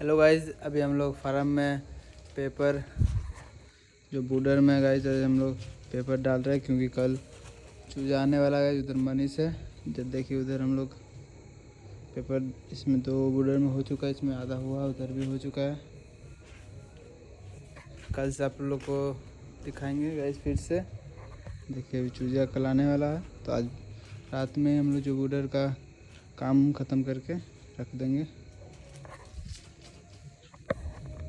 Hello guys, अभी हम लोग फार्म में पेपर जो बूडर में गाइज हम लोग पेपर डाल रहे हैं क्योंकि कल चूजा आने वाला है। उधर मनीष है, जब देखिए उधर हम लोग पेपर इसमें तो बूडर में हो चुका है, इसमें आधा हुआ, उधर भी हो चुका है। कल से आप लोग को दिखाएंगे गाइज फिर से। देखिए अभी चूजा कल आने वाला है, तो आज रात में हम लोग जो बूडर का काम ख़त्म करके रख देंगे।